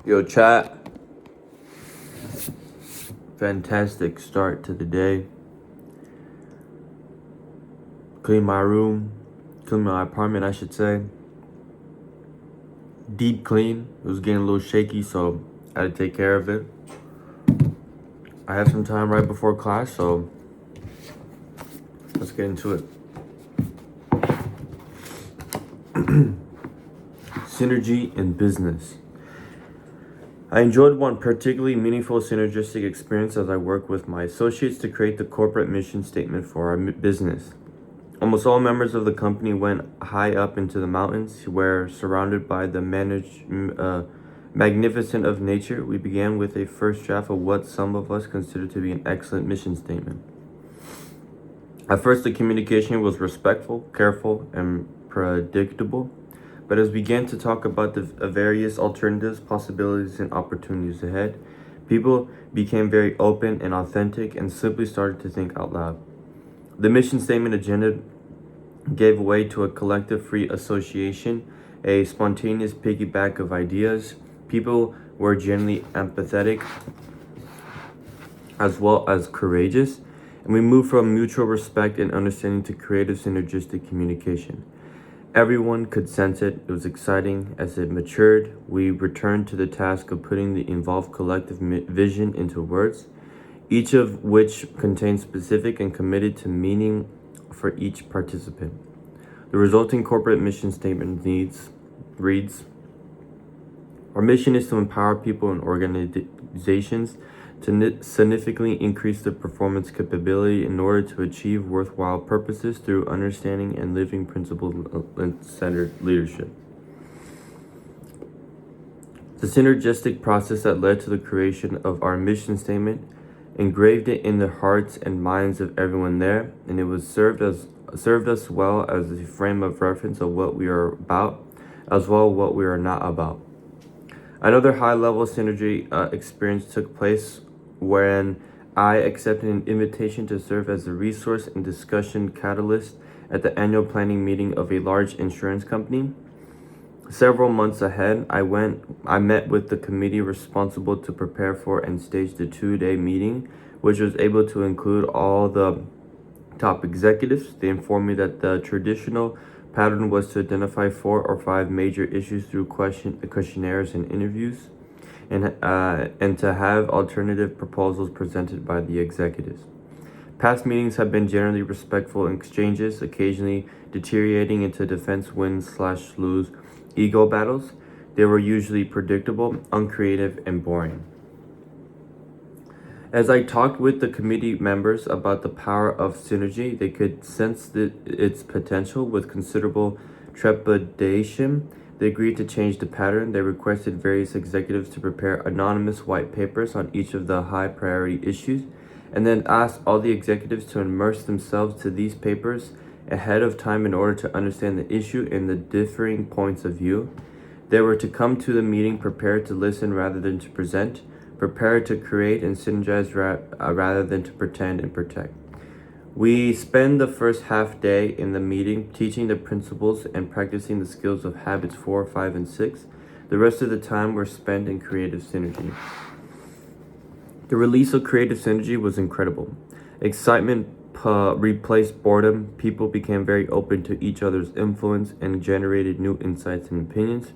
Yo, chat. Fantastic start to the day. Clean my room. Clean my apartment, I should say. Deep clean. It was getting a little shaky, so I had to take care of it. I have some time right before class, so let's get into it. Synergy in business. I enjoyed one particularly meaningful synergistic experience as I worked with my associates to create the corporate mission statement for our business. Almost all members of the company went high up into the mountains, where, surrounded by the magnificent of nature, we began with a first draft of what some of us considered to be an excellent mission statement. At first, the communication was respectful, careful, and predictable. But as we began to talk about the various alternatives, possibilities, and opportunities ahead, people became very open and authentic and simply started to think out loud. The mission statement agenda gave way to a collective free association, a spontaneous piggyback of ideas. People were generally empathetic as well as courageous, and we moved from mutual respect and understanding to creative synergistic communication. Everyone could sense it. It was exciting. As it matured, we returned to the task of putting the involved collective vision into words, each of which contained specific and committed to meaning for each participant. The resulting corporate mission statement reads, our mission is to empower people and organizations to significantly increase their performance capability in order to achieve worthwhile purposes through understanding and living principle-centered leadership. The synergistic process that led to the creation of our mission statement engraved it in the hearts and minds of everyone there, and it was served us well as a frame of reference of what we are about, as well as what we are not about. Another high-level synergy experience took place when I accepted an invitation to serve as a resource and discussion catalyst at the annual planning meeting of a large insurance company. Several months ahead, I met with the committee responsible to prepare for and stage the 2-day meeting, which was able to include all the top executives. They informed me that the traditional pattern was to identify 4 or 5 major issues through questionnaires and interviews, and to have alternative proposals presented by the executives. Past meetings have been generally respectful exchanges, occasionally deteriorating into defense win/lose ego battles. They were usually predictable, uncreative, and boring. As I talked with the committee members about the power of synergy, they could sense its potential. With considerable trepidation, they agreed to change the pattern. They requested various executives to prepare anonymous white papers on each of the high priority issues, and then asked all the executives to immerse themselves to these papers ahead of time in order to understand the issue and the differing points of view. They were to come to the meeting prepared to listen rather than to present, prepared to create and synergize rather than to pretend and protect. We spend the first half day in the meeting teaching the principles and practicing the skills of habits 4, 5, and 6. The rest of the time were spent in creative synergy. The release of creative synergy was incredible. Excitement replaced boredom. People became very open to each other's influence and generated new insights and opinions.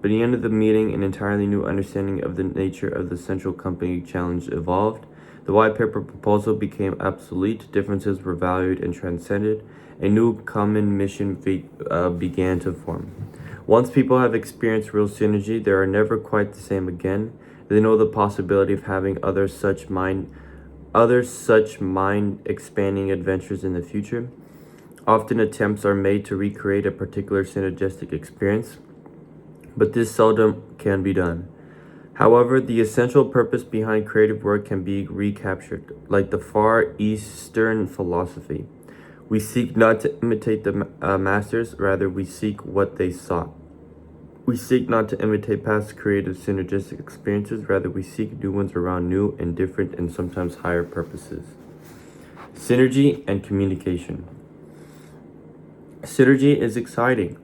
By the end of the meeting, an entirely new understanding of the nature of the central company challenge evolved. The white paper proposal became obsolete, differences were valued and transcended, a new common mission began to form. Once people have experienced real synergy, they are never quite the same again. They know the possibility of having other such mind-expanding adventures in the future. Often attempts are made to recreate a particular synergistic experience, but this seldom can be done. However, the essential purpose behind creative work can be recaptured, like the Far Eastern philosophy. We seek not to imitate the masters, rather we seek what they sought. We seek not to imitate past creative synergistic experiences, rather we seek new ones around new and different and sometimes higher purposes. Synergy and communication. Synergy is exciting.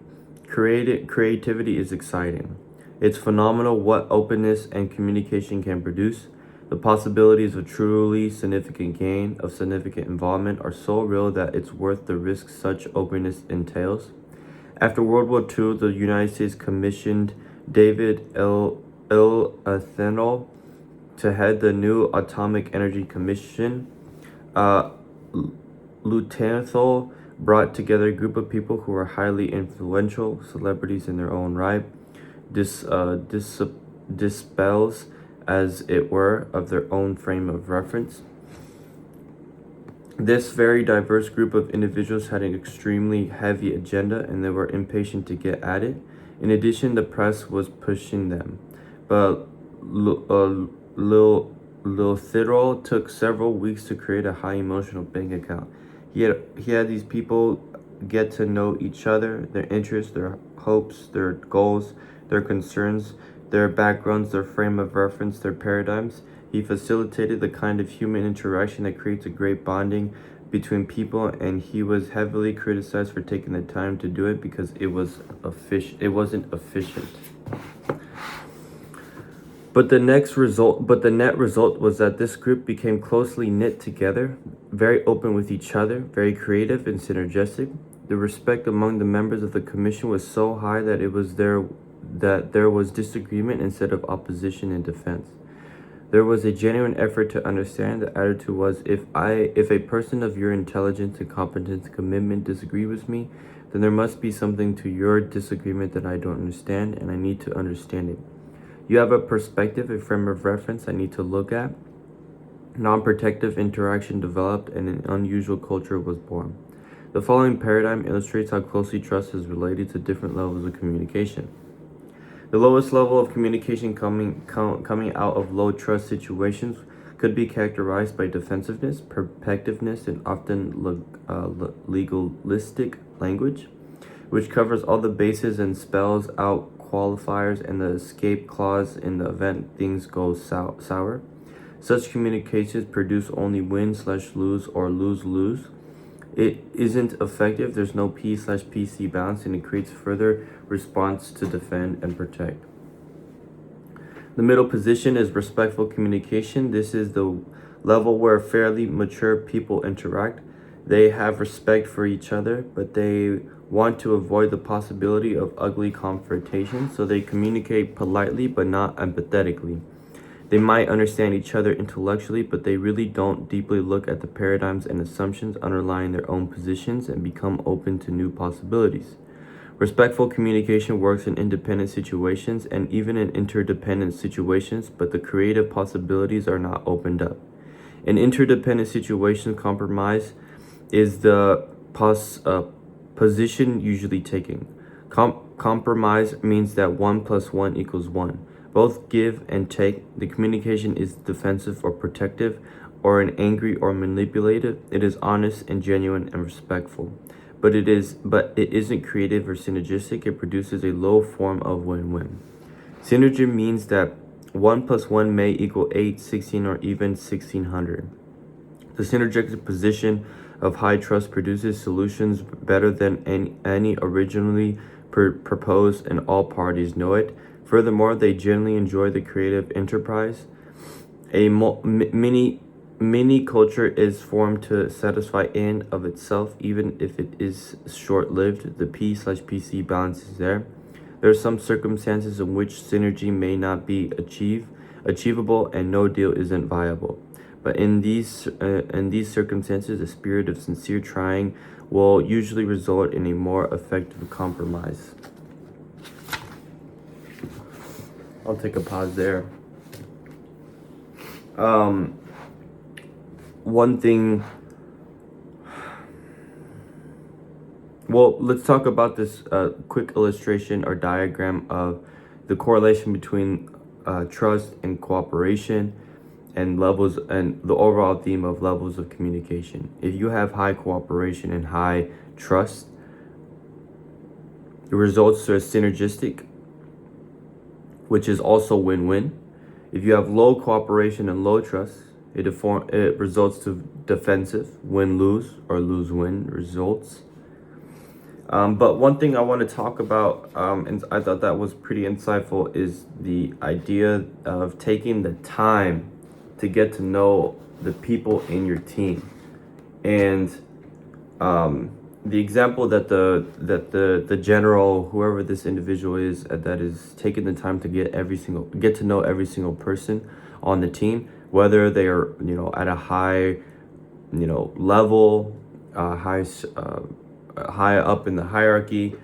Creativity is exciting. It's phenomenal what openness and communication can produce. The possibilities of truly significant gain, of significant involvement, are so real that it's worth the risk such openness entails. After World War II, the United States commissioned David L. Athenol to head the new Atomic Energy Commission. Lutenthal brought together a group of people who were highly influential, celebrities in their own right, dispels, as it were, of their own frame of reference. This very diverse group of individuals had an extremely heavy agenda and they were impatient to get at it. In addition, the press was pushing them. But Lilithirol took several weeks to create a high emotional bank account. He had these people get to know each other, their interests, their hopes, their goals, their concerns, their backgrounds, their frame of reference, their paradigms. He facilitated the kind of human interaction that creates a great bonding between people, and he was heavily criticized for taking the time to do it because it wasn't efficient. But the net result was that this group became closely knit together, very open with each other, very creative and synergistic. The respect among the members of the commission was so high that there was disagreement instead of opposition and defense. There was a genuine effort to understand. The attitude was, if a person of your intelligence and competence and commitment disagree with me, then there must be something to your disagreement that I don't understand, and I need to understand it. You have a perspective, a frame of reference I need to look at. Non-protective interaction developed and an unusual culture was born. The following paradigm illustrates how closely trust is related to different levels of communication. The lowest level of communication coming out of low trust situations could be characterized by defensiveness, protectiveness, and often legalistic language, which covers all the bases and spells out qualifiers and the escape clause in the event things go sour. Such communications produce only win/lose or lose-lose. It isn't effective, there's no P/PC balance, and it creates further response to defend and protect. The middle position is respectful communication. This is the level where fairly mature people interact. They have respect for each other, but they want to avoid the possibility of ugly confrontation, so they communicate politely but not empathetically. They might understand each other intellectually, but they really don't deeply look at the paradigms and assumptions underlying their own positions and become open to new possibilities. Respectful communication works in independent situations and even in interdependent situations, but the creative possibilities are not opened up. In interdependent situations, compromise is the position usually taken. Compromise means that 1 + 1 = 1. Both give and take. The communication is defensive or protective, or an angry or manipulative. It is honest and genuine and respectful. But it isn't creative or synergistic. It produces a low form of win-win. Synergy means that 1 + 1 may equal 8, 16, or even 1600. The synergistic position of high trust produces solutions better than any originally proposed, and all parties know it. Furthermore, they generally enjoy the creative enterprise. A mini culture is formed to satisfy in of itself, even if it is short-lived. The P/PC balance is there. There are some circumstances in which synergy may not be achievable and no deal isn't viable. But in these circumstances, a spirit of sincere trying will usually result in a more effective compromise. I'll take a pause there. One thing. Well, let's talk about this quick illustration or diagram of the correlation between trust and cooperation and levels, and the overall theme of levels of communication. If you have high cooperation and high trust, the results are synergistic, which is also win-win. If you have low cooperation and low trust, it results to defensive, win-lose or lose-win results. But one thing I want to talk about, and I thought that was pretty insightful, is the idea of taking the time to get to know the people in your team. And the example that the general, whoever this individual is, that is taking the time to get to know every single person on the team, whether they are at a high level, high up in the hierarchy,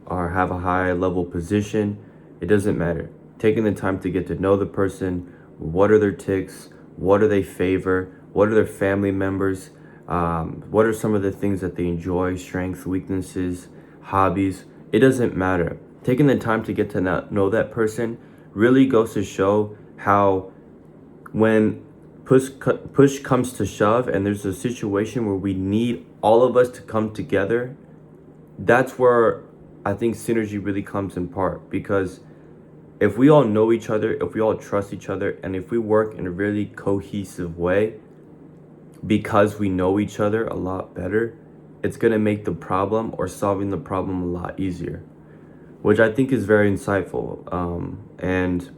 or have a high level position. It doesn't matter. Taking the time to get to know the person. What are their tics? What do they favor? What are their family members? What are some of the things that they enjoy? Strengths, weaknesses, hobbies. It doesn't matter. Taking the time to get to know that person really goes to show how, when push comes to shove and there's a situation where we need all of us to come together, that's where I think synergy really comes in part. Because if we all know each other, if we all trust each other, and if we work in a really cohesive way, because we know each other a lot better, it's going to make the problem or solving the problem a lot easier, which I think is very insightful. And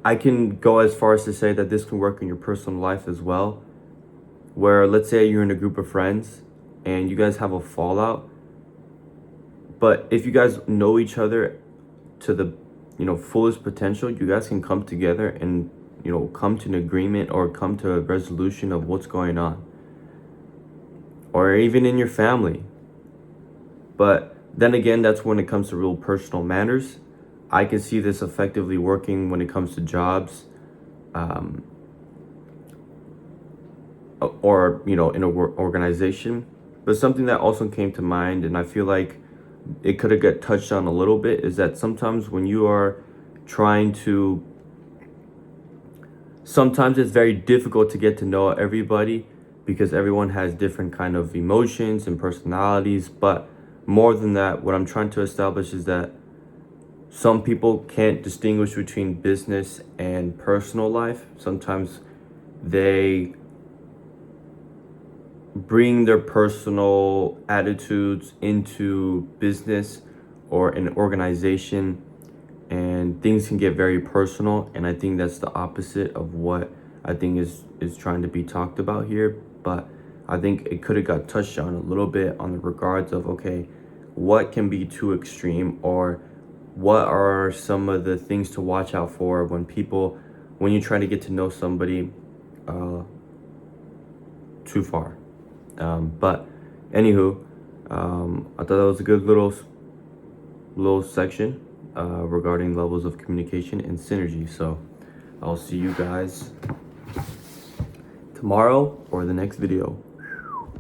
I can go as far as to say that this can work in your personal life as well, where let's say you're in a group of friends and you guys have a fallout, but if you guys know each other to the fullest potential, you guys can come together and come to an agreement or come to a resolution of what's going on, or even in your family. But then again, that's when it comes to real personal matters. I can see this effectively working when it comes to jobs, or in a organization. But something that also came to mind, and I feel like it could have got touched on a little bit, is that sometimes when you are sometimes it's very difficult to get to know everybody, because everyone has different kind of emotions and personalities. But more than that, what I'm trying to establish is that some people can't distinguish between business and personal life. Sometimes they bring their personal attitudes into business or an organization, and things can get very personal. And I think that's the opposite of what I think is trying to be talked about here. But I think it could have got touched on a little bit on the regards of, okay, what can be too extreme, or what are some of the things to watch out for when you try to get to know somebody too far. But anywho, I thought that was a good little section regarding levels of communication and synergy. So I'll see you guys tomorrow or the next video.